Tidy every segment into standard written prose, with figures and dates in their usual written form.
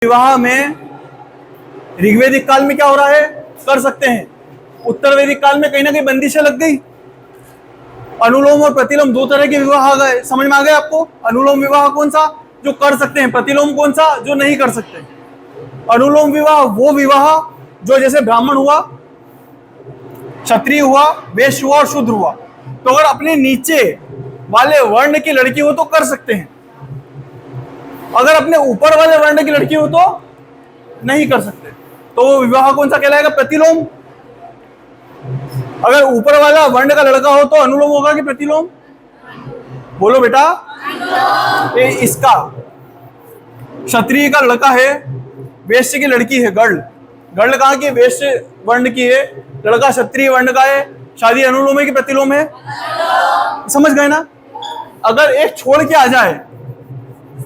विवाह में ऋग्वेदिक काल में क्या हो रहा है, कर सकते हैं। उत्तर वैदिक काल में कहीं ना कहीं बंदिशें लग गई। अनुलोम और प्रतिलोम दो तरह के विवाह आ गए। समझ में आ गए आपको? अनुलोम विवाह कौन सा, जो कर सकते हैं, प्रतिलोम कौन सा, जो नहीं कर सकते। अनुलोम विवाह वो विवाह जो जैसे ब्राह्मण हुआ, क्षत्रिय हुआ, वैश्य हुआ और शूद्र हुआ, तो अगर अपने नीचे वाले वर्ण की लड़की हो तो कर सकते हैं, अगर अपने ऊपर वाले वर्ण की लड़की हो तो नहीं कर सकते। तो वो विवाह कौन सा कहलाएगा? प्रतिलोम। अगर ऊपर वाला वर्ण का लड़का हो तो अनुलोम होगा कि प्रतिलोम? बोलो बेटा। इसका क्षत्रिय का लड़का है, वैश्य की लड़की है, गर्ल। गर्ल कहाँ की? वैश्य वर्ण की है, लड़का क्षत्रिय वर्ण का है, शादी अनुलोम है कि प्रतिलोम है? समझ गए ना? अगर एक छोड़ के आ जाए,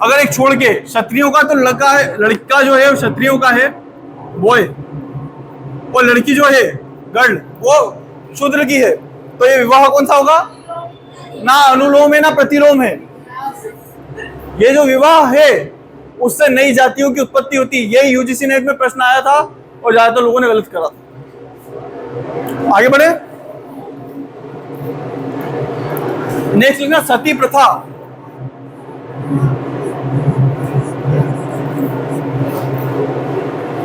अगर एक छोड़ के क्षत्रियों का, तो लड़का है, लड़का जो है क्षत्रियों का है बॉय, और लड़की जो है गर्ल वो शूद्र की है, तो ये विवाह कौन सा होगा? ना अनुलोम है ना प्रतिलोम है। ये जो विवाह है उससे नई जातियों की उत्पत्ति होती है। यही यूजीसी नेट में प्रश्न आया था और ज्यादातर लोगों ने गलत करा था। आगे बढ़े। नेक्स्ट लिखना सती प्रथा।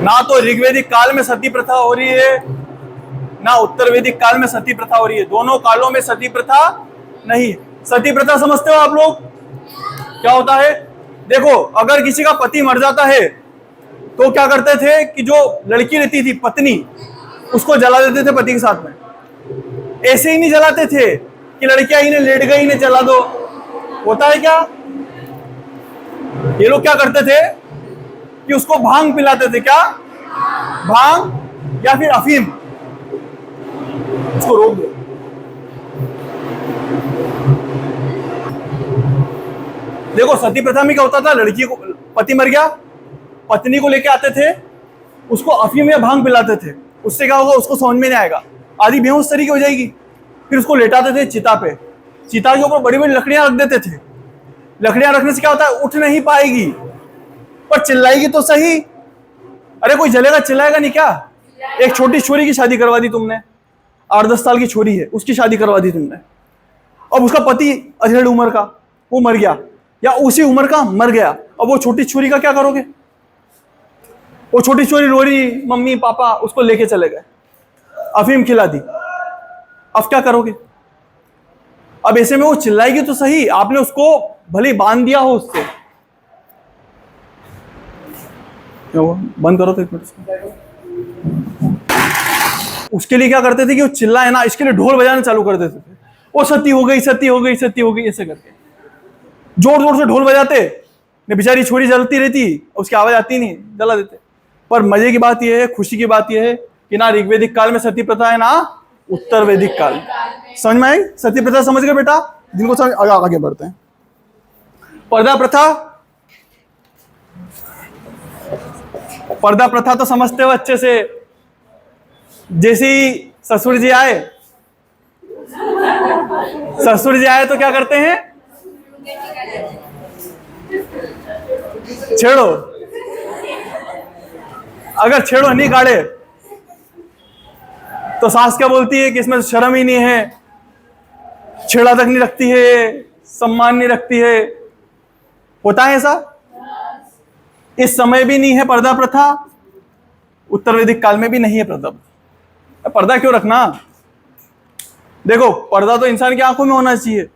ना तो ऋग्वेदिक काल में सती प्रथा हो रही है, ना उत्तर वैदिक काल में सती प्रथा हो रही है। दोनों कालों में सती प्रथा नहीं। सती प्रथा समझते हो आप लोग क्या होता है? देखो, अगर किसी का पति मर जाता है तो क्या करते थे कि जो लड़की रहती थी पत्नी, उसको जला देते थे पति के साथ में। ऐसे ही नहीं जलाते थे कि लड़कियां ही ने लेट गई, इन्हें जला दो। होता है क्या? ये लोग क्या करते थे कि उसको भांग पिलाते थे। क्या? भांग या फिर अफीम। उसको रोक दो। देखो, सती प्रथा में क्या होता था? लड़की को पति मर गया, पत्नी को लेके आते थे, उसको अफीम या भांग पिलाते थे। उससे क्या होगा? उसको समझ में नहीं आएगा, आधी बेहोश तरीके हो जाएगी। फिर उसको लेटाते थे चिता पे, चिता के ऊपर बड़ी बड़ी लकड़ियां रख देते थे। लकड़ियां रखने से क्या होता है? उठ नहीं पाएगी, पर चिल्लाएगी तो सही। अरे कोई जलेगा चिल्लाएगा नहीं क्या? एक छोटी छोरी की शादी करवा दी तुमने, 8-10 साल की छोरी है, उसकी शादी करवा दी तुमने। अब उसका पति अधेड़ उम्र का वो मर गया, या उसी उम्र का मर गया। अब वो छोटी छोरी का क्या करोगे? वो छोटी छोरी रो रही, मम्मी पापा, उसको लेके चले गए, अफीम खिला दी। अब क्या करोगे? अब ऐसे में वो चिल्लाएगी तो सही, आपने उसको भले बांध दिया हो उससे। क्या हुआ? बंद करो तो एक मिनट। उसके लिए क्या करते थे कि वो चिल्लाए ना, इसके लिए ढोल बजाना चालू कर देते थे। वो सती हो गई, सती हो गई, सती हो गई, ऐसे करके जोर जोर से ढोल बजाते। बेचारी छोरी जलती रहती, उसकी आवाज आती नहीं, जला देते। पर मजे की बात यह है, खुशी की बात यह है कि ना ऋग्वेदिक काल में सती प्रथा है, ना उत्तर वैदिक काल। समझ में आई? सती प्रथा समझ गए बेटा? जिनको समझ, आगे बढ़ते हैं। पर्दा प्रथा। पर्दा प्रथा तो समझते हो अच्छे से। जैसे ही ससुर जी आए तो क्या करते हैं? छेड़ो। अगर छेड़ो नहीं गाड़े तो सास क्या बोलती है कि इसमें शर्म ही नहीं है, छेड़ा तक नहीं रखती है, सम्मान नहीं रखती है। होता है ऐसा? इस समय भी नहीं है पर्दा प्रथा, उत्तर वैदिक काल में भी नहीं है पर्दा। पर्दा क्यों रखना? देखो, पर्दा तो इंसान की आंखों में होना चाहिए।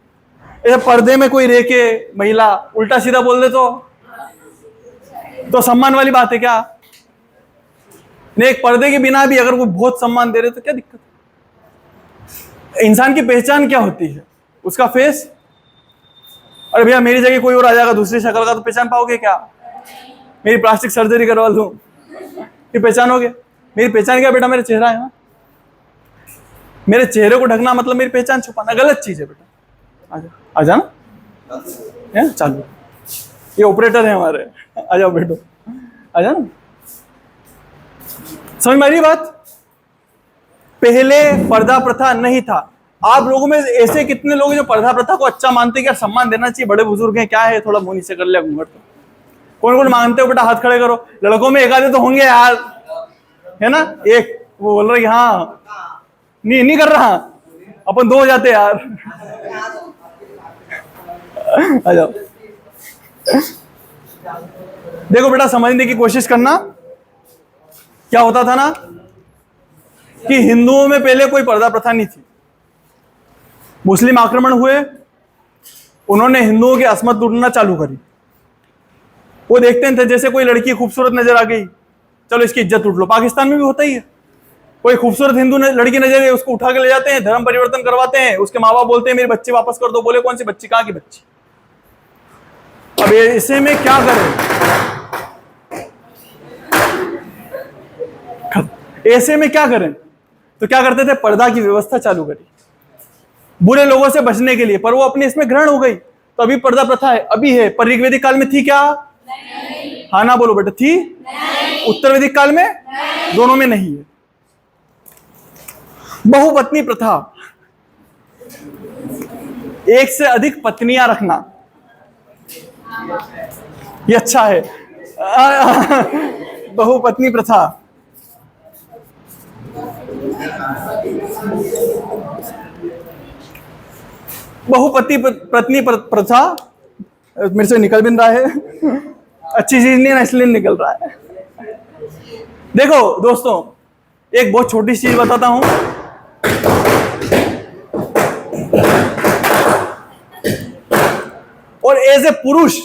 ऐसे पर्दे में कोई रह के महिला उल्टा सीधा बोल दे तो सम्मान वाली बात है क्या? नहीं, एक पर्दे के बिना भी अगर कोई बहुत सम्मान दे रहे तो क्या दिक्कत? इंसान की पहचान क्या होती है? उसका फेस। अरे भैया, मेरी जगह कोई और आ जाएगा दूसरी शक्ल का, तो पहचान पाओगे क्या? मेरी प्लास्टिक सर्जरी करवा लूं, फिर पहचानोगे? मेरी पहचान क्या बेटा? मेरा चेहरा है ना। मेरे चेहरे को ढकना मतलब मेरी पहचान छुपाना गलत चीज है बेटा। आ जाना चालू। ये ऑपरेटर है हमारे, आ जाओ बैठो, आ जाना। समझ में आ रही बात? पहले पर्दा प्रथा नहीं था। आप लोगों में ऐसे कितने लोग हैं जो पर्दा प्रथा को अच्छा मानते हैं कि सम्मान देना चाहिए, बड़े बुजुर्ग हैं, क्या है, थोड़ा मुंह नीचे कर लिया घूंघट, कौन कौन मांगते हो बेटा, हाथ खड़े करो। लड़कों में एक आधे तो होंगे यार, है ना। एक वो बोल रहा है कि हाँ, नहीं कर रहा, अपन दो हो जाते यार। आ जाओ। देखो बेटा, समझने की कोशिश करना। क्या होता था ना कि हिंदुओं में पहले कोई पर्दा प्रथा नहीं थी। मुस्लिम आक्रमण हुए, उन्होंने हिंदुओं की असमत लूटना चालू करी। वो देखते थे जैसे कोई लड़की खूबसूरत नजर आ गई, चलो इसकी इज्जत लूट लो। पाकिस्तान में भी होता ही है, कोई खूबसूरत हिंदू लड़की नजर आई, उसको उठा के ले जाते हैं, धर्म परिवर्तन करवाते हैं। उसके माँ बाप बोलते हैं मेरे बच्चे वापस कर दो। बोले कौन सी बच्ची, कहाँ की बच्ची। अब ऐसे में क्या करें, ऐसे में क्या करें? तो क्या करते थे, पर्दा की व्यवस्था चालू करी बुरे लोगों से बचने के लिए। पर वो अपने इसमें ग्रहण हो गई, तो अभी पर्दा प्रथा है, अभी है। पर ऋग्वेदिक काल में थी क्या? नहीं। हाँ ना बोलो बेटा, थी? नहीं। उत्तर वैदिक काल में? नहीं। दोनों में नहीं है। बहुपत्नी प्रथा, एक से अधिक पत्नियां रखना, ये अच्छा है। बहुपत्नी प्रथा, बहुपति पत्नी प्रथा मेरे से निकल भी रहा है। अच्छी चीज नहीं है ना, इसलिए निकल रहा है। देखो दोस्तों, एक बहुत छोटी चीज बताता हूं। और एज ए पुरुष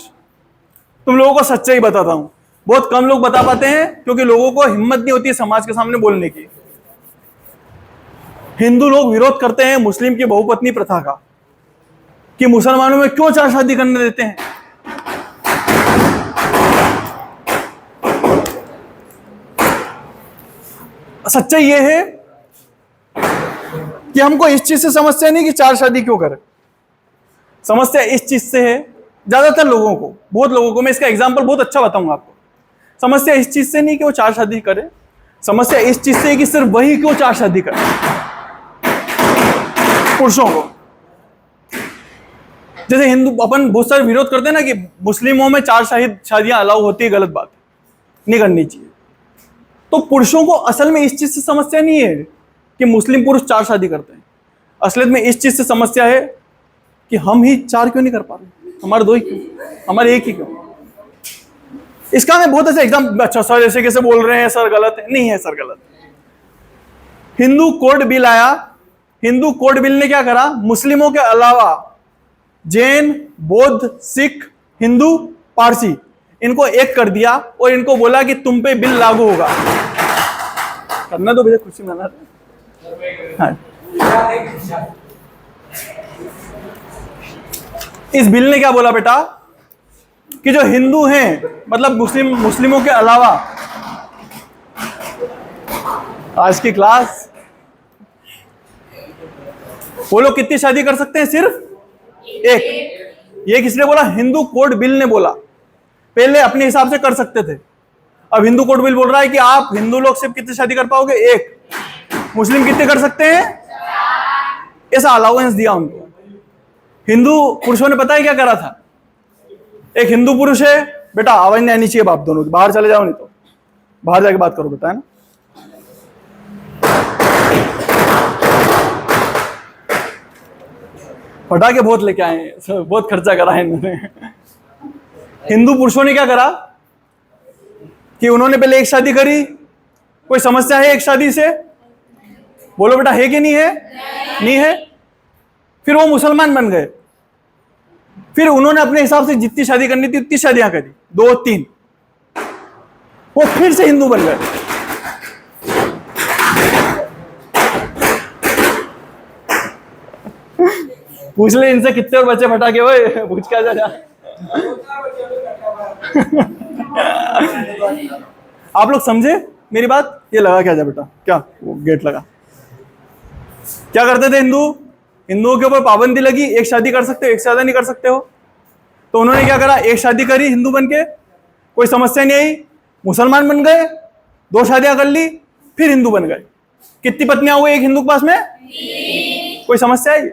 तुम लोगों को सच्चाई बताता हूं। बहुत कम लोग बता पाते हैं, क्योंकि लोगों को हिम्मत नहीं होती है समाज के सामने बोलने की। हिंदू लोग विरोध करते हैं मुस्लिम की बहुपत्नी प्रथा का, कि मुसलमानों में क्यों 4 शादी करने देते हैं। सच्चाई ये है कि हमको इस चीज से समस्या नहीं कि 4 शादी क्यों करें। समस्या इस चीज से है, ज्यादातर लोगों को, बहुत लोगों को, मैं इसका एग्जांपल बहुत अच्छा बताऊंगा आपको। समस्या इस चीज से नहीं कि वो 4 शादी करे, समस्या इस चीज से है कि सिर्फ वही क्यों 4 शादी करे। पुरुषों को, जैसे हिंदू अपन बहुत सारे विरोध करते हैं ना कि मुस्लिमों में 4 शादियां अलाउ होती है, गलत बात, नहीं करनी चाहिए। तो पुरुषों को असल में इस चीज से समस्या नहीं है कि मुस्लिम पुरुष 4 शादी करते हैं। असलियत में इस चीज से समस्या है कि हम ही 4 क्यों नहीं कर पा रहे, हमारे 2 ही क्यों, हमारे 1 ही क्यों। इसका मैं बहुत अच्छा एग्जाम्पल, अच्छा सर ऐसे कैसे बोल रहे हैं सर, गलत है। नहीं है सर गलत। हिंदू कोड बिल आया, हिंदू कोड बिल ने क्या करा, मुस्लिमों के अलावा जैन, बौद्ध, सिख, हिंदू, पारसी, इनको एक कर दिया और इनको बोला कि तुम पे बिल लागू होगा। करना तो भैया, खुशी मना रहे। हाँ। इस बिल ने क्या बोला बेटा, कि जो हिंदू हैं, मतलब मुस्लिमों के अलावा, आज की क्लास, वो लोग कितनी शादी कर सकते हैं, सिर्फ 1। ये किसने बोला, हिंदू कोड बिल ने बोला। पहले अपने हिसाब से कर सकते थे, अब हिंदू कोड बिल बोल रहा है कि आप हिंदू लोग सिर्फ कितनी शादी कर पाओगे, 1। मुस्लिम कितने कर सकते हैं, ऐसा अलाउंस दिया उनको। हिंदू पुरुषों ने पता है क्या करा था, एक हिंदू पुरुष है, बेटा आवाज नहीं आनी चाहिए बाप दोनों की, बाहर चले जाओ, नहीं तो बाहर जाके बात करो बेटा, है ना। पटाखे बहुत लेके आए हैं, बहुत खर्चा करा है इन्होंने। हिंदू पुरुषों ने क्या करा कि उन्होंने पहले 1 शादी करी। कोई समस्या है 1 शादी से, बोलो बेटा, है कि नहीं है? नहीं है। फिर वो मुसलमान बन गए, फिर उन्होंने अपने हिसाब से जितनी शादी करनी थी उतनी शादियां करी, 2 3, वो फिर से हिंदू बन गए। पूछ ले इनसे कितने और बच्चे फटाके, ओए पूछ क्या जा। आप लोग समझे मेरी बात? ये लगा क्या जा बेटा, क्या वो गेट लगा, क्या करते थे हिंदू, हिंदुओं के ऊपर पाबंदी लगी, 1 शादी कर सकते हो, 1 से ज्यादा नहीं कर सकते हो। तो उन्होंने क्या करा, 1 शादी करी हिंदू बन के, कोई समस्या नहीं आई, मुसलमान बन गए, 2 शादियां कर ली, फिर हिंदू बन गए। कितनी पत्नियां हुई एक हिंदू के पास में? 3। कोई समस्या आई?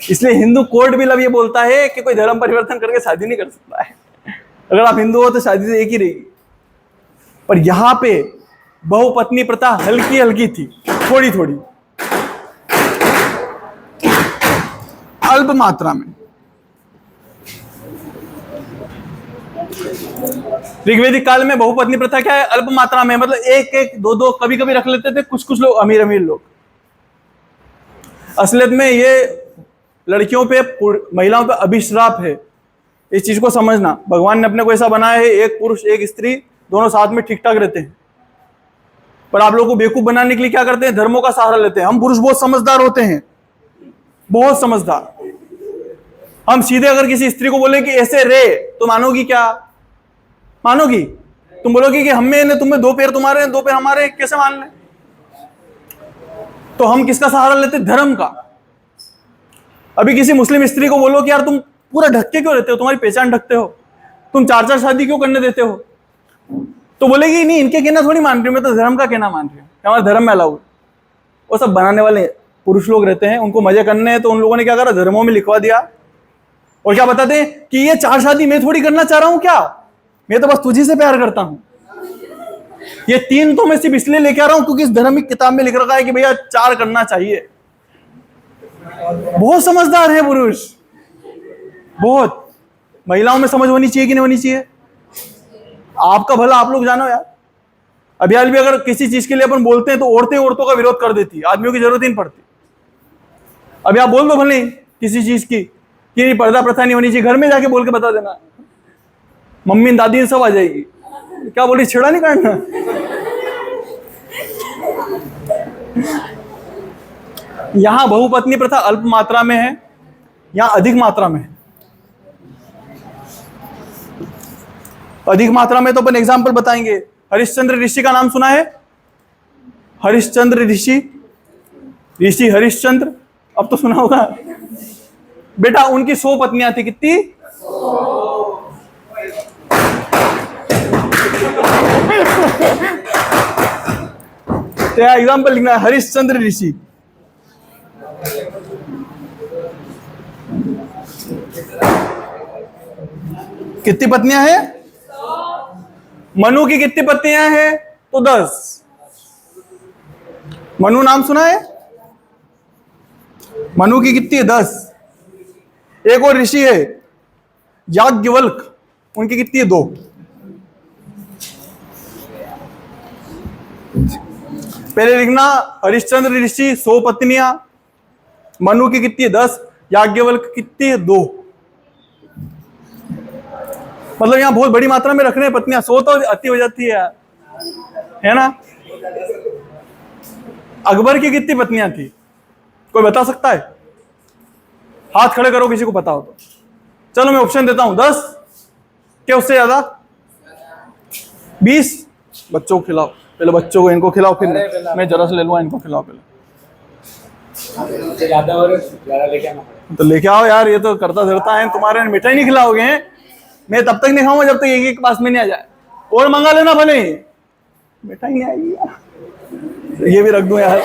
इसलिए हिंदू कोड बिल अब ये बोलता है कि कोई धर्म परिवर्तन करके शादी नहीं कर सकता है। अगर आप हिंदू हो तो शादी से एक ही रहेगी। पर यहां पे बहुपत्नी प्रथा हल्की हल्की थी, थोड़ी थोड़ी, अल्प मात्रा में। ऋग्वेदिक काल में बहुपत्नी प्रथा क्या है? अल्प मात्रा में, मतलब एक एक दो दो कभी कभी रख लेते थे कुछ कुछ लोग, अमीर अमीर लोग। असलियत में ये लड़कियों पे, महिलाओं पे अभिश्राप है। इस चीज को समझना, भगवान ने अपने को ऐसा बनाया है, एक पुरुष एक स्त्री दोनों साथ में ठीक ठाक रहते हैं। पर आप लोगों को बेवकूफ बनाने के लिए क्या करते हैं? धर्मों का सहारा लेते हैं। हम पुरुष बहुत समझदार होते हैं, बहुत समझदार। हम सीधे अगर किसी स्त्री को बोले कि ऐसे रे, तो मानोगी क्या? मानोगी? तुम बोलोगी कि हमें तुम्हें दो पैर तुम्हारे हैं, दो पैर हमारे, कैसे मान लें? तो हम किसका सहारा लेते? धर्म का। अभी किसी मुस्लिम स्त्री को बोलो कि यार तुम पूरा ढक के क्यों रहते हो, तुम्हारी पहचान ढकते हो, तुम चार चार शादी क्यों करने देते हो, तो बोलेगी नहीं, इनके कहना थोड़ी मान रही हूं, मैं तो धर्म का कहना मान रही हूँ, हमारे धर्म में अलाउ है। वो सब बनाने वाले पुरुष लोग रहते हैं, उनको मजे करने हैं, तो उन लोगों ने क्या करा? धर्मों में लिखवा दिया। और क्या बताते हैं कि ये चार शादी मैं थोड़ी करना चाह रहा हूं, क्या मैं तो बस तुझी से प्यार करता हूं। ये तीन तो मैं सिर्फ इसलिए लेके आ रहा हूं क्योंकि इस धार्मिक किताब में लिख रखा है कि भैया चार करना चाहिए। बहुत समझदार है पुरुष, बहुत। महिलाओं में समझ होनी चाहिए कि नहीं होनी चाहिए? आपका भला आप लोग जानो यार। अभी हाल भी अगर किसी चीज के लिए अपन बोलते हैं तो औरतें औरतों का विरोध कर देती है, आदमियों की जरूरत ही नहीं पड़ती। अभी आप बोल दो भले किसी चीज की कि पर्दा प्रथा नहीं होनी चाहिए, घर में जाके बोल के बता देना, मम्मी दादी सब आ जाएगी। क्या बोली? छेड़ा नहीं करना। यहां बहुपत्नी प्रथा अल्प मात्रा में है, यहां अधिक मात्रा में है। अधिक मात्रा में तो अपन एग्जाम्पल बताएंगे। हरिश्चंद्र ऋषि का नाम सुना है? हरिश्चंद्र ऋषि, ऋषि हरिश्चंद्र, अब तो सुना होगा बेटा। उनकी 100 पत्नियां थी। कितनी? क्या एग्जाम्पल लिखना है? हरिश्चंद्र ऋषि। कितनी पत्नियां हैं? मनु की कितनी पत्नियां हैं? तो 10। मनु नाम सुना है? मनु की कितनी है? 10। एक और ऋषि है याज्ञवल्क, उनकी कितनी है? 2। पहले लिखना, हरिश्चंद्र ऋषि 100 पत्नियां, मनु की कितनी है? 10, याज्ञवल्क कितनी है? 2। मतलब यहां बहुत बड़ी मात्रा में रख रहे हैं पत्नियां। 100 तो अति हो जाती है यार, है ना? अकबर की कितनी पत्नियां थी? कोई बता सकता है? हाथ खड़े करो किसी को पता हो तो। चलो मैं ऑप्शन देता हूं, 10 क्या उससे ज्यादा? 20। बच्चों को खिलाओ पहले, बच्चों को इनको खिलाओ, फिर मैं जरा से ले लूंगा, इनको खिलाओ पहले। तो लेके आओ यार, ये तो करता धरता है तुम्हारे। मिठाई नहीं खिलाओगे? मैं तब तक नहीं खाऊंगा जब तक एक पास में नहीं आ जाए। और मंगा लेना भले, मिठाई नहीं आएगी यार। ये भी रख दूं यार,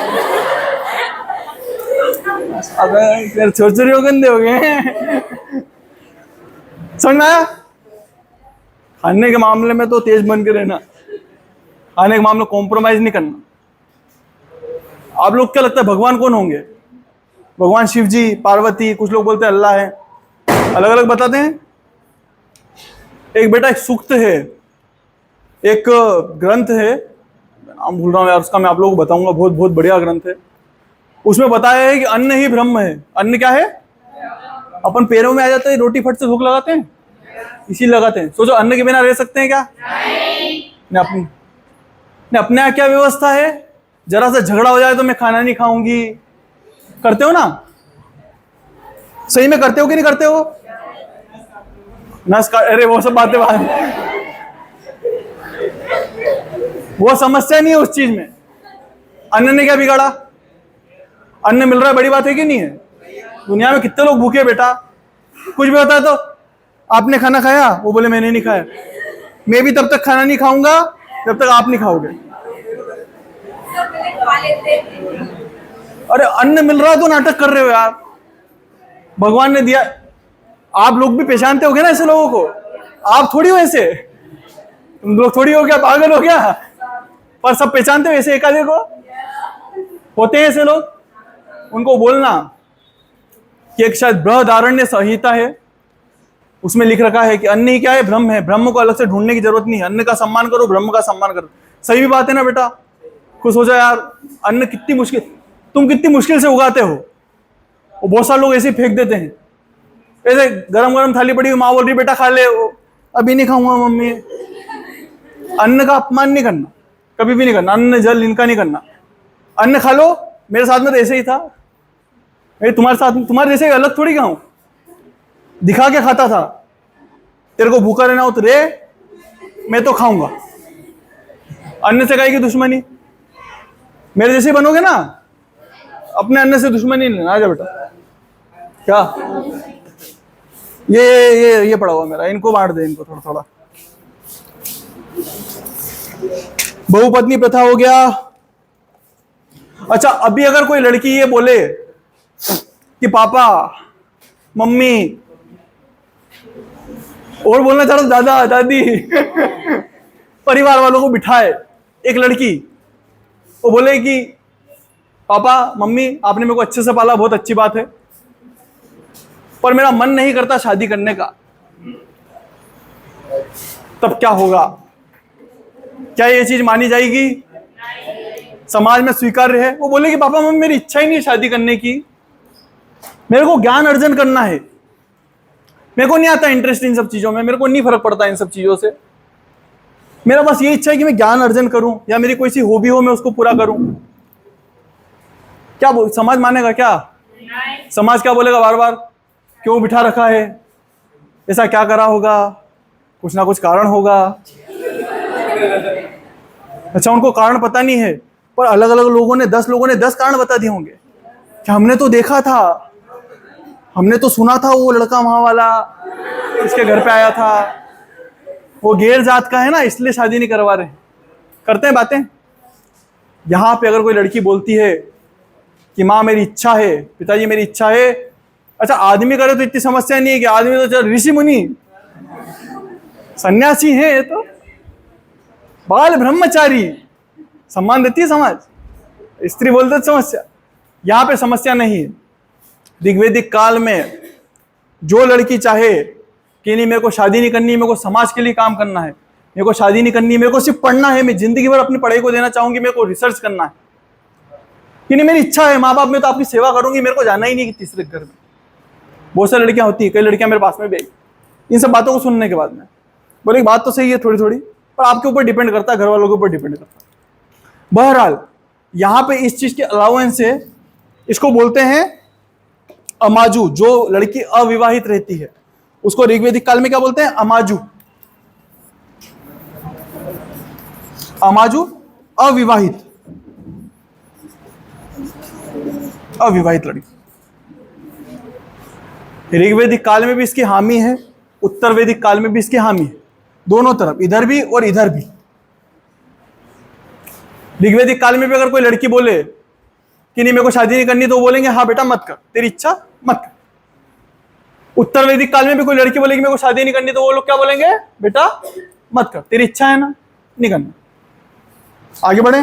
फिर छोर हो गंदे हो गए। समझ में आया? खाने के मामले में तो तेज बन के रहना, खाने के मामले में कॉम्प्रोमाइज नहीं करना। आप लोग क्या लगता है भगवान कौन होंगे? भगवान शिव जी, पार्वती, कुछ लोग बोलते हैं अल्लाह है, अलग अलग बताते हैं। एक बेटा एक सूक्त है, एक ग्रंथ है, नाम भूल रहा हूं यार उसका, मैं आप लोगों को बताऊंगा, बहुत बहुत बढ़िया ग्रंथ है। उसमें बताया है कि अन्न ही ब्रह्म है। अन्न क्या है? अपन पैरों में आ जाते हैं, रोटी फट से भूख लगाते हैं, इसी लगाते हैं। सोचो अन्न के बिना रह सकते हैं क्या? नहीं। अपने यहाँ क्या व्यवस्था है? जरा सा झगड़ा हो जाए तो मैं खाना नहीं खाऊंगी, करते हो ना? सही में करते हो कि नहीं करते हो? नमस्कार। अरे वो सब बातें वो समस्या नहीं है उस चीज में। अन्न ने क्या बिगाड़ा? अन्न मिल रहा है, बड़ी बात है कि नहीं है? दुनिया में कितने लोग भूखे बेटा। कुछ भी होता है तो आपने खाना खाया, वो बोले मैंने नहीं खाया। मैं भी तब तक खाना नहीं खाऊंगा जब तक आप नहीं खाओगे। अरे अन्न मिल रहा है तो नाटक कर रहे हो यार। भगवान ने दिया, आप लोग भी पहचानते होगे ना ऐसे लोगों को। आप थोड़ी हो ऐसे, तुम लोग थोड़ी हो क्या, पागल हो क्या? पर सब पहचानते हो ऐसे एकाधे को, होते हैं ऐसे लोग। उनको बोलना कि एक शायद बृहदारण्य संहिता है, उसमें लिख रखा है कि अन्न ही क्या है, ब्रह्म है, ब्रह्म को अलग से ढूंढने की जरूरत नहीं है, अन्न का सम्मान करो, ब्रह्म का सम्मान करो। सही भी बात है ना बेटा? खुश हो जाए यार, अन्न कितनी मुश्किल, तुम कितनी मुश्किल से उगाते हो, वो बहुत सारे लोग ऐसे ही फेंक देते हैं। ऐसे गरम गरम थाली पड़ी हुई, माँ बोल रही बेटा खा ले, अभी नहीं खाऊंगा मम्मी। अन्न का अपमान नहीं करना, कभी भी नहीं करना, अन्न जल इनका नहीं करना। अन्न खा लो, मेरे साथ में तो ऐसे ही था, मैं तुम्हारे साथ, तुम्हारे जैसे अलग थोड़ी खाऊं, दिखा के खाता था। तेरे को भूखा रहना उतरे, मैं तो खाऊंगा। अन्न से काहे की दुश्मनी, मेरे जैसे बनोगे ना, अपने अन्न से दुश्मनी नहीं लेना। आजा बेटा, क्या ये पड़ा हुआ मेरा, इनको बांट दे, इनको थोड़ा थोड़ा। बहुपत्नी प्रथा हो गया। अच्छा, अभी अगर कोई लड़की ये बोले कि पापा मम्मी, और बोलना चाहो दादा दादी, परिवार वालों को बिठाए, एक लड़की वो बोले कि पापा मम्मी आपने मेरे को अच्छे से पाला, बहुत अच्छी बात है, पर मेरा मन नहीं करता शादी करने का, तब क्या होगा? क्या ये चीज मानी जाएगी? समाज में स्वीकार्य है? वो बोले कि पापा मम्मी मेरी इच्छा ही नहीं है शादी करने की, मेरे को ज्ञान अर्जन करना है, मेरे को नहीं आता इंटरेस्ट इन सब चीजों में, मेरे को नहीं फर्क पड़ता इन सब चीजों से, मेरा बस ये इच्छा है कि मैं ज्ञान अर्जन करूं, या मेरी कोई सी हॉबी हो मैं उसको पूरा करूं। क्या समाज मानेगा क्या? समाज क्या बोलेगा बार बार, क्यों बिठा रखा है, ऐसा क्या करा होगा, कुछ ना कुछ कारण होगा। अच्छा, उनको कारण पता नहीं है, पर अलग अलग लोगों ने 10 लोगों ने 10 कारण बता दिए होंगे कि हमने तो देखा था, हमने तो सुना था, वो लड़का वहां वाला इसके घर पे आया था, वो गैर जात का है ना, इसलिए शादी नहीं करवा रहे। करते हैं बातें। यहां पे अगर कोई लड़की बोलती है कि माँ मेरी इच्छा है, पिताजी मेरी इच्छा है, अच्छा आदमी करे तो इतनी समस्या नहीं है कि आदमी तो चल ऋषि मुनि सन्यासी है, तो बाल ब्रह्मचारी सम्मान देती है समाज, स्त्री बोलते तो समस्या। यहां पे समस्या नहीं है। ऋग्वेदिक काल में जो लड़की चाहे कि नहीं मेरे को शादी नहीं करनी, मेरे को समाज के लिए काम करना है, मेरे को शादी नहीं करनी, मेरे को सिर्फ पढ़ना है, मैं जिंदगी भर अपनी पढ़ाई को देना चाहूंगी, मेरे को रिसर्च करना है, कि नहीं मेरी इच्छा है, माँ बाप में तो आपकी सेवा करूंगी, मेरे को जाना ही नहीं कि तीसरे घर में। बहुत सारी लड़कियां होती है, कई लड़कियां मेरे पास में भी आई इन सब बातों को सुनने के बाद में, बोले बात तो सही है थोड़ी थोड़ी, पर आपके ऊपर डिपेंड करता है, घर वालों के ऊपर डिपेंड करता है। बहरहाल यहाँ पे इस चीज के अलाउंस है, इसको बोलते हैं अमाजू। जो लड़की अविवाहित रहती है उसको ऋग्वेदिक काल में क्या बोलते हैं? अमाजू। अमाजू अविवाहित, अविवाहित लड़की। ऋग्वेदिक काल में भी इसकी हामी है, उत्तर वैदिक काल में भी इसकी हामी है, दोनों तरफ, इधर भी और इधर भी। ऋग्वेदिक काल में भी अगर कोई लड़की बोले कि नहीं मेरे को शादी नहीं करनी, तो वो बोलेंगे हाँ बेटा मत कर, तेरी इच्छा मत कर। उत्तर वैदिक काल में भी कोई लड़की बोलेगी मेरे को शादी नहीं करनी, तो वो लोग क्या बोलेंगे? बेटा मत कर, तेरी इच्छा है ना, नहीं करना। आगे बढ़े।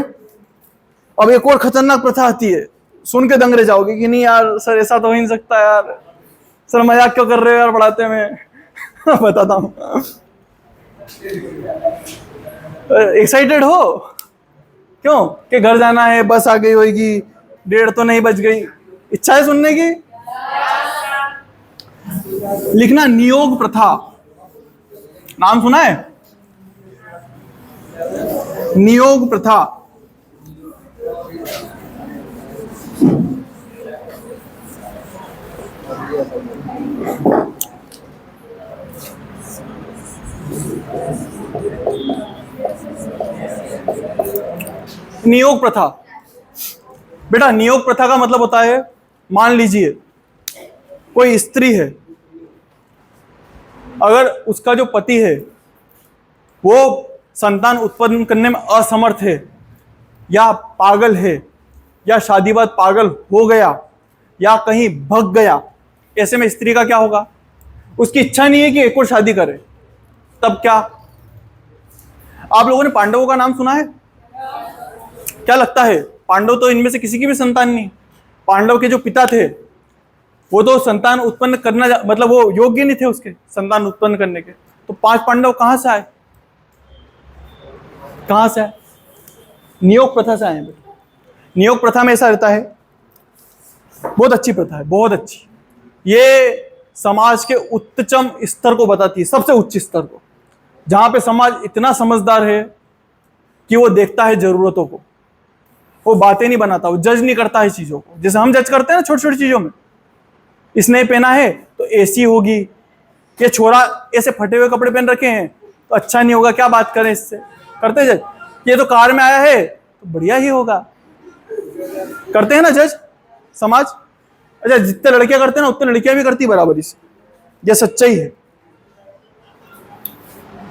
अब एक और खतरनाक प्रथा आती है, सुन के दंग रह जाओगे कि नहीं यार सर ऐसा तो हो ही नहीं सकता यार, सर मजाक क्यों कर रहे हो यार पढ़ाते में। बताता हूं। एक्साइटेड हो क्यों? कि घर जाना है, बस आ गई होगी, 1:30 तो नहीं बज गई, इच्छा है सुनने की? लिखना नियोग प्रथा, नाम सुना है? नियोग प्रथा। नियोग प्रथा बेटा, नियोग प्रथा का मतलब होता है, मान लीजिए कोई स्त्री है, अगर उसका जो पति है वो संतान उत्पन्न करने में असमर्थ है, या पागल है, या शादी बाद पागल हो गया, या कहीं भग गया, ऐसे में स्त्री का क्या होगा? उसकी इच्छा नहीं है कि एक और शादी करे, तब क्या? आप लोगों ने पांडवों का नाम सुना है? क्या लगता है, पांडव तो इनमें से किसी की भी संतान नहीं। पांडव के जो पिता थे वो तो संतान उत्पन्न करना मतलब वो योग्य नहीं थे उसके संतान उत्पन्न करने के। तो 5 पांडव कहां से आए? कहां से आए? नियोग प्रथा से आए। नियोग प्रथा में ऐसा रहता है, बहुत अच्छी प्रथा है, बहुत अच्छी। ये समाज के उच्चतम स्तर को बताती है, सबसे उच्च स्तर को, जहां पे समाज इतना समझदार है कि वो देखता है जरूरतों को, वो बातें नहीं बनाता, वो जज नहीं करता है चीजों को, जैसे हम जज करते हैं ना छोटी छोटी चीजों में। इसने पहना है तो एसी होगी, ये छोरा ऐसे फटे हुए कपड़े पहन रखे हैं तो अच्छा नहीं होगा, क्या बात करें इससे, करते जज। ये तो कार में आया है तो बढ़िया ही होगा, करते हैं ना जज समाज। अच्छा, जितने लड़कियां करते हैं ना उतने लड़कियां भी करती बराबरी से, यह सच्चाई है।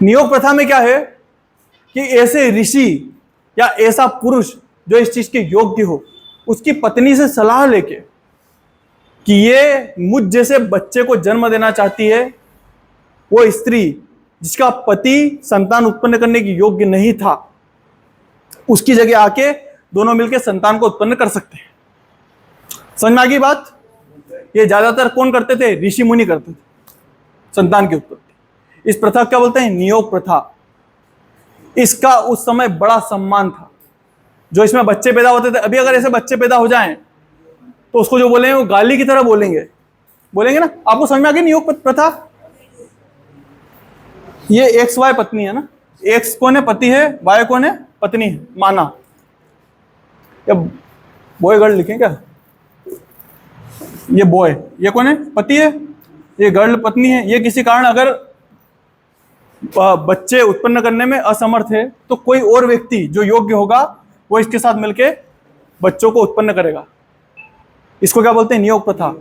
नियोग प्रथा में क्या है कि ऐसे ऋषि या ऐसा पुरुष जो इस चीज के योग्य हो, उसकी पत्नी से सलाह लेके कि ये मुझ जैसे बच्चे को जन्म देना चाहती है, वो स्त्री जिसका पति संतान उत्पन्न करने की योग्य नहीं था, उसकी जगह आके दोनों मिलकर संतान को उत्पन्न कर सकते हैं। समझ में आ गई बात? ये ज्यादातर कौन करते थे? ऋषि मुनि करते थे संतान की उत्पत्ति। इस प्रथा क्या बोलते हैं? नियोग प्रथा। इसका उस समय बड़ा सम्मान था, जो इसमें बच्चे पैदा होते थे। अभी अगर ऐसे बच्चे पैदा हो जाएं तो उसको जो बोलेंगे वो गाली की तरह बोलेंगे, बोलेंगे ना। आपको समझ में आ गई नियोग प्रथा? ये एक्स वाई पत्नी है ना, एक्स कौन है? पति है, वाई कौन है? पत्नी है, माना। या बॉय गर्ल लिखें क्या? ये बॉय, ये कौन है? पति है, ये गर्ल पत्नी है। ये किसी कारण अगर बच्चे उत्पन्न करने में असमर्थ है तो कोई और व्यक्ति जो योग्य होगा वो इसके साथ मिलके बच्चों को उत्पन्न करेगा। इसको क्या बोलते हैं? नियोग प्रथा।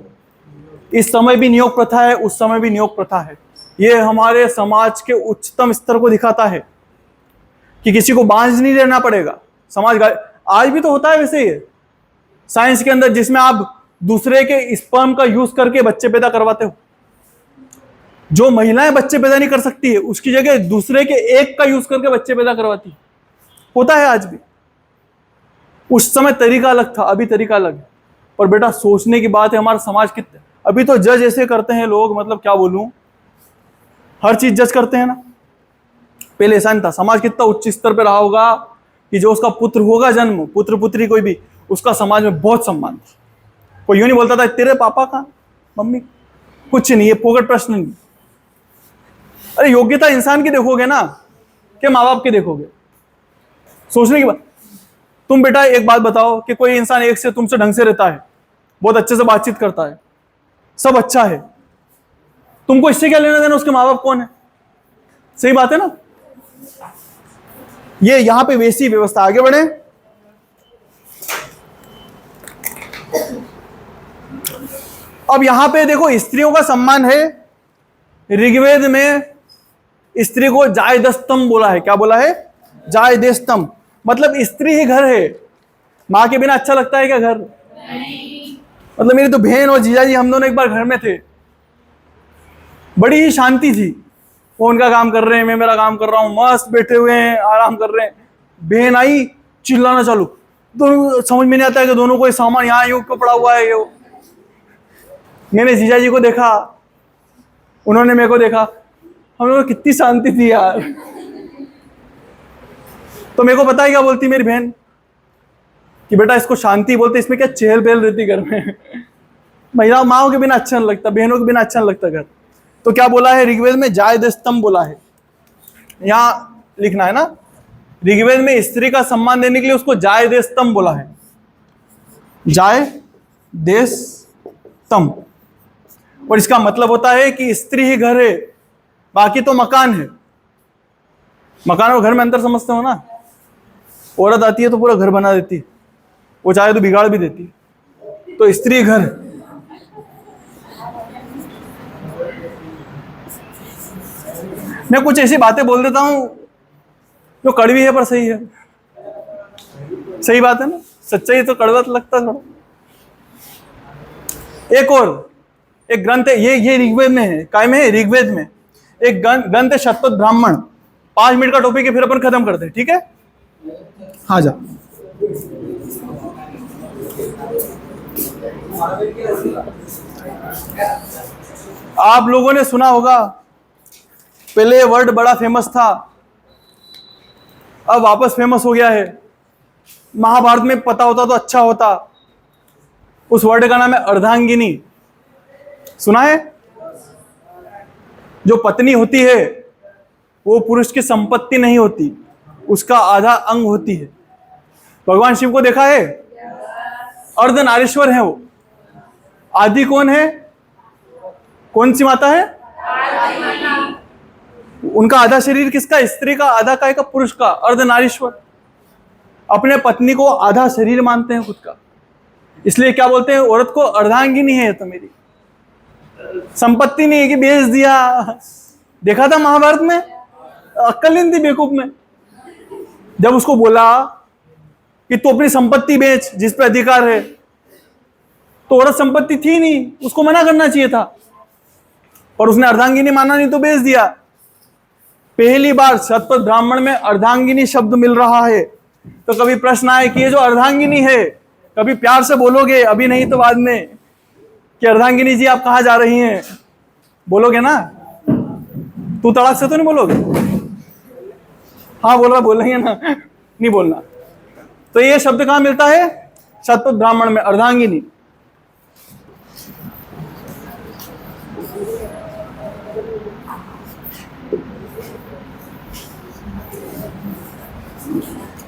इस समय भी नियोग प्रथा है, उस समय भी नियोग प्रथा है। ये हमारे समाज के उच्चतम स्तर को दिखाता है कि किसी को बांझ नहीं रहना पड़ेगा। समाज आज भी तो होता है वैसे ही साइंस के अंदर, जिसमें आप दूसरे के स्पर्म का यूज करके बच्चे पैदा करवाते हो। जो महिलाएं बच्चे पैदा नहीं कर सकती है उसकी जगह दूसरे के एक का यूज करके बच्चे पैदा करवाती है। होता है आज भी। उस समय तरीका अलग था, अभी तरीका अलग है। पर बेटा सोचने की बात है, हमारा समाज कितने अभी तो जज ऐसे करते हैं लोग, मतलब क्या बोलूं, हर चीज जज करते हैं ना। पहले ऐसा नहीं था। समाज कितना उच्च स्तर पर रहा होगा कि जो उसका पुत्र होगा जन्म, पुत्र पुत्री कोई भी, उसका समाज में बहुत सम्मान था। कोई यूं नहीं बोलता था तेरे पापा कहाँ, मम्मी, कुछ नहीं, ये फोकट प्रश्न नहीं। अरे योग्यता इंसान की देखोगे ना, क्या माँ बाप की देखोगे? सोचने की बात। तुम बेटा एक बात बताओ कि कोई इंसान एक से तुमसे ढंग से रहता है, बहुत अच्छे से बातचीत करता है, सब अच्छा है, तुमको इससे क्या लेना देना उसके माँ बाप कौन है? सही बात है ना। ये यहां पे वैसी व्यवस्था। आगे बढ़े। अब यहां पे देखो स्त्रियों का सम्मान है। ऋग्वेद में स्त्री को जायदस्तम बोला है। क्या बोला है? जायदस्तम, मतलब स्त्री ही घर है। मां के बिना अच्छा लगता है क्या घर? नहीं। मतलब मेरी तो बहन और जीजा जी, हम दोनों एक बार घर में थे, बड़ी ही शांति थी। वो उनका काम कर रहे हैं, मैं मेरा काम कर रहा हूं, मस्त बैठे हुए हैं, आराम कर रहे हैं। बहन आई, चिल्लाना चालू। दोनों समझ में नहीं आता है कि दोनों को सामान यहाँ यूं क्यों पड़ा हुआ है। ये मैंने जीजा जी को देखा, उन्होंने मेरे को देखा, हम लोग कितनी शांति थी यार। तो मेरे को पता है क्या बोलती मेरी बहन कि बेटा इसको शांति बोलते, इसमें क्या चहल पहल रहती घर में। महिला माओ के बिना अच्छा नहीं लगता, बहनों के बिना अच्छा नहीं लगता घर। तो क्या बोला है ऋग्वेद में? जायदस्तम बोला है। यहां लिखना है ना, ऋग्वेद में स्त्री का सम्मान देने के लिए उसको जायदस्तम बोला है। जायदस्तम, और इसका मतलब होता है कि स्त्री ही घर है, बाकी तो मकान है। मकान और घर में अंतर समझते हो ना। औरत आती है तो पूरा घर बना देती, वो चाहे तो बिगाड़ भी देती। तो स्त्री घर। मैं कुछ ऐसी बातें बोल देता हूं जो कड़वी है पर सही है। सही बात है ना, सच्चाई तो कड़वा लगता है थोड़ा। एक और एक ग्रंथ है, ये ऋग्वेद में है। काय में है? ऋग्वेद में एक गण थे शतपथ ब्राह्मण। 5 मिनट का टॉपिक है, फिर अपन खत्म करते हैं, ठीक है? हाँ जा। आप लोगों ने सुना होगा, पहले ये वर्ड बड़ा फेमस था, अब वापस फेमस हो गया है। महाभारत में पता होता तो अच्छा होता। उस वर्ड का नाम है अर्धांगिनी। सुना है? जो पत्नी होती है वो पुरुष की संपत्ति नहीं होती, उसका आधा अंग होती है। भगवान शिव को देखा है? अर्धनारीश्वर है वो। आदि कौन है? कौन सी माता है? उनका आधा शरीर किसका? स्त्री का। आधा काय का? पुरुष का। अर्धनारीश्वर। अपने पत्नी को आधा शरीर मानते हैं खुद का, इसलिए क्या बोलते हैं? औरत को अर्धांगिनी है तो मेरी संपत्ति नहीं है कि बेच दिया। देखा था महाभारत में? अक्कल नहीं थी बेवकूफ में। जब उसको बोला कि तू अपनी संपत्ति बेच जिस पे अधिकार है, तो औरत संपत्ति थी नहीं, उसको मना करना चाहिए था, और उसने अर्धांगिनी माना नहीं तो बेच दिया। पहली बार शतपथ ब्राह्मण में अर्धांगिनी शब्द मिल रहा है। तो कभी प्रश्न आए कि ये जो अर्धांगिनी है, कभी प्यार से बोलोगे, अभी नहीं तो बाद में, कि अर्धांगिनी जी आप कहाँ जा रही हैं? बोलोगे ना? तू तड़ाक से तो नहीं बोलोगे? हाँ बोल रहा, बोलेंगे ना? नहीं बोलना। तो ये शब्द कहाँ मिलता है? शतपथ ब्राह्मण में, अर्धांगिनी।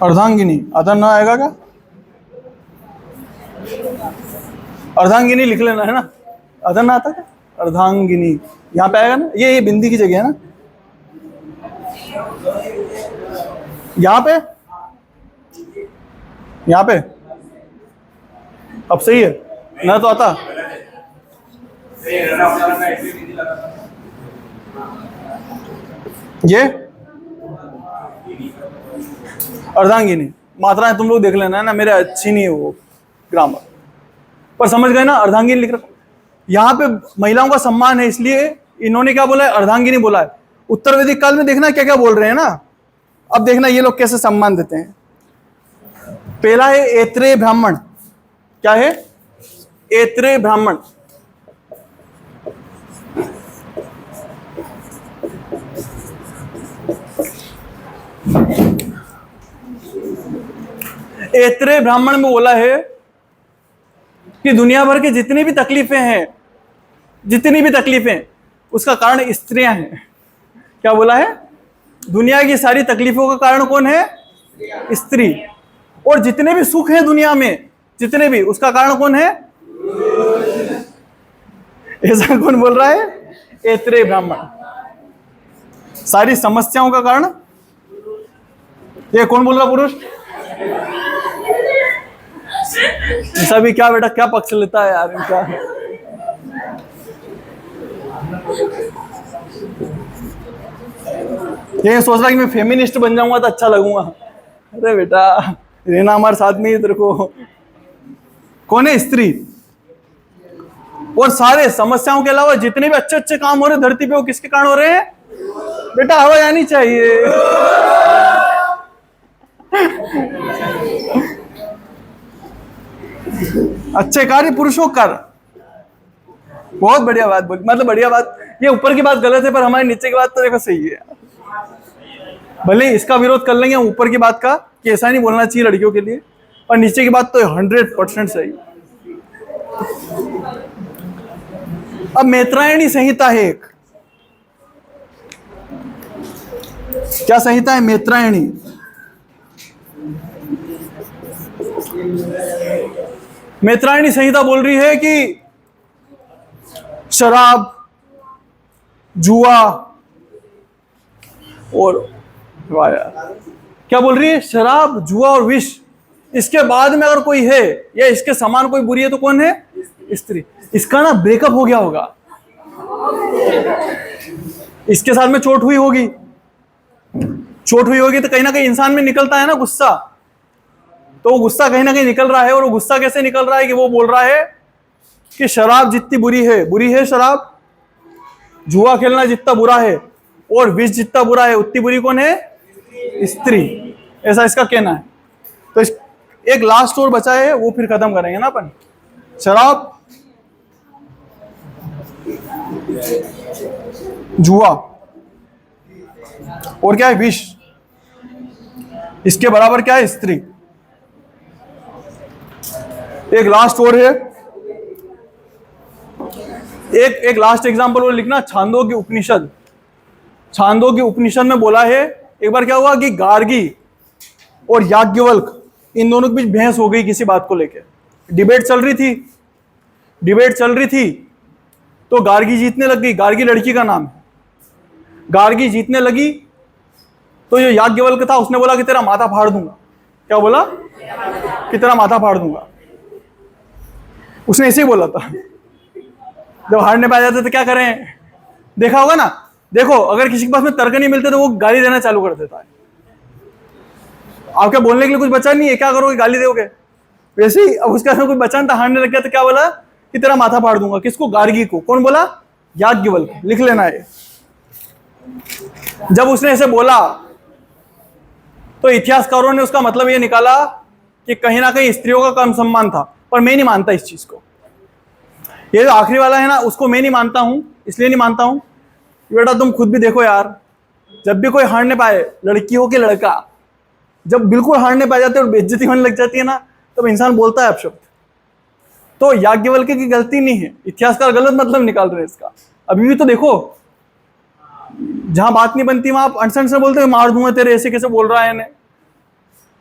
अर्धांगिनी अदर ना आएगा क्या? अर्धांगिनी लिख लेना है ना, अदर ना आता क्या? अर्धांगिनी यहाँ पे आएगा ना, ये बिंदी की जगह है ना, यहाँ पे, यहाँ पे। अब सही है ना? तो आता ये अर्धांगिनी। मात्राएं तुम लोग देख लेना है ना, मेरे अच्छी नहीं है वो ग्रामर, पर समझ गए ना? अर्धांगिनी लिख रखा। यहाँ पे महिलाओं का सम्मान है, इसलिए इन्होंने क्या बोला है? अर्धांगिनी बोला है। उत्तर वैदिक काल में देखना क्या क्या बोल रहे हैं ना। अब देखना ये लोग कैसे सम्मान देते हैं। पहला है ऐत्रेय ब्राह्मण। क्या है? ऐत्रेय ब्राह्मण। ऐत्रेय ब्राह्मण में बोला है कि दुनिया भर की जितनी भी तकलीफें हैं, जितनी भी तकलीफें, उसका कारण स्त्रियां हैं। क्या बोला है? दुनिया की सारी तकलीफों का कारण कौन है? स्त्री। और जितने भी सुख हैं दुनिया में, जितने भी, उसका कारण कौन है? ऐसा कौन बोल रहा है? ऐत्रेय ब्राह्मण। सारी समस्याओं का कारण ये कौन बोल रहा? पुरुष। ऐसा भी क्या बेटा, क्या पक्ष लेता है यार इनका? ये सोच रहा कि मैं फेमिनिस्ट बन जाऊंगा तो अच्छा लगूंगा। अरे बेटा रहना हमारे साथ में ही। तेरे को कौन है? स्त्री। और सारे समस्याओं के अलावा जितने भी अच्छे अच्छे काम हो रहे धरती पे, वो किसके कारण हो रहे हैं? बेटा हवा आनी चाहिए। अच्छे कार्य पुरुषों कर। बहुत बढ़िया बात बोली, मतलब बढ़िया बात। ये ऊपर की बात गलत है, पर हमारे नीचे की बात तो देखो सही है। भले इसका विरोध कर लेंगे ऊपर की बात का कि ऐसा नहीं बोलना चाहिए लड़कियों के लिए, और नीचे की बात तो 100% सही। अब मैत्रायणी संहिता है एक। क्या संहिता है? मैत्रायणी। मैत्रायणी संहिता बोल रही है कि शराब, जुआ और क्या बोल रही है? शराब, जुआ और विष, इसके बाद में अगर कोई है या इसके समान कोई बुरी है तो कौन है? स्त्री। इसका ना ब्रेकअप हो गया होगा, इसके साथ में चोट हुई होगी। चोट हुई होगी तो कहीं ना कहीं इंसान में निकलता है ना गुस्सा, तो वो गुस्सा कहीं ना कहीं निकल रहा है। और वो गुस्सा कैसे निकल रहा है कि वो बोल रहा है कि शराब जितनी बुरी है शराब, जुआ खेलना जितना बुरा है, और विष जितना बुरा है उतनी बुरी कौन है? स्त्री। ऐसा इसका कहना है। तो एक लास्ट और बचा है, वो फिर खत्म करेंगे ना अपन। शराब, जुआ और क्या है? विष। इसके बराबर क्या है? स्त्री। एक लास्ट और है, एक लास्ट एग्जांपल और लिखना। छांदोग्य उपनिषद, छांदोग्य उपनिषद में बोला है, एक बार क्या हुआ कि गार्गी और याज्ञवल्क इन दोनों के बीच बहस हो गई किसी बात को लेकर। डिबेट चल रही थी तो गार्गी जीतने लग गई। गार्गी लड़की का नाम है। गार्गी जीतने लगी तो जो याज्ञवल्क था उसने बोला कि तेरा माथा फाड़ दूंगा। क्या बोला? कि तेरा माथा फाड़ दूंगा। उसने ऐसे ही बोला था। जब हारने पा जाते तो क्या करें? देखा होगा ना। देखो, अगर किसी के पास में तर्क नहीं मिलते तो वो गाली देना चालू कर देता है। आपके बोलने के लिए कुछ बचा नहीं है, क्या करोगे? गाली दोगे। वैसे ही अब उसका कुछ बचा नहीं था, हारने लग गया तो क्या बोला कि तेरा माथा फाड़ दूंगा। किसको? गार्गी को। कौन बोला? याज्ञवल्क। लिख लेना है। जब उसने ऐसे बोला तो इतिहासकारों ने उसका मतलब ये निकाला कि कहीं ना कहीं स्त्रियों का कम सम्मान था। पर मैं नहीं मानता इस चीज को। ये जो आखिरी वाला है ना, उसको मैं नहीं मानता हूं। इसलिए नहीं मानता हूं, बेटा तुम खुद भी देखो यार, जब भी कोई हारने पाए, लड़की हो कि लड़का, जब बिल्कुल हारने पा जाते और बेइज्जती होने लग जाती है ना, तब इंसान बोलता है अपशब्द। तो याज्ञवल्क्य की गलती नहीं है, इतिहासकार गलत मतलब निकाल रहे हैं इसका। अभी भी तो देखो, जहां बात नहीं बनती वहां आप अनसन से बोलते हो मार दूंगा तेरे, ऐसे कैसे बोल रहा है इन्हें।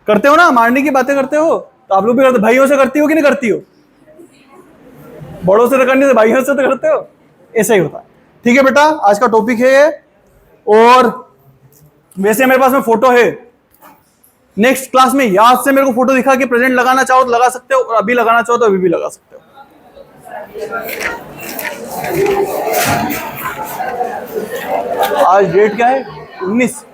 करते हो ना, मारने की बातें करते हो। तो आप लोग भी करते, भाइयों से करती हो कि नहीं करती हो? बड़ों से तो करने से, भाइयों से तो करते हो। ऐसा ही होता है। ठीक है बेटा, आज का टॉपिक है ये। और वैसे मेरे पास में फोटो है, नेक्स्ट क्लास में याद से मेरे को फोटो दिखा के प्रेजेंट लगाना चाहो तो लगा सकते हो, और अभी लगाना चाहो तो अभी भी लगा सकते हो। आज डेट क्या है? 19।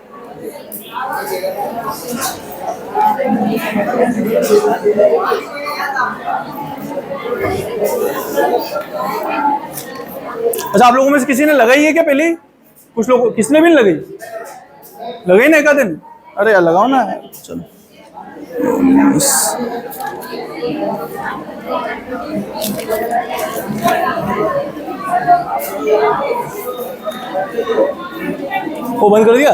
अच्छा, आप लोगों में से किसी ने लगाई है क्या पहले? कुछ लोग, किसने भी नहीं लगाई? लगाई ना एक आध दिन? अरे यार लगाओ ना। चलो, वो बंद कर दिया।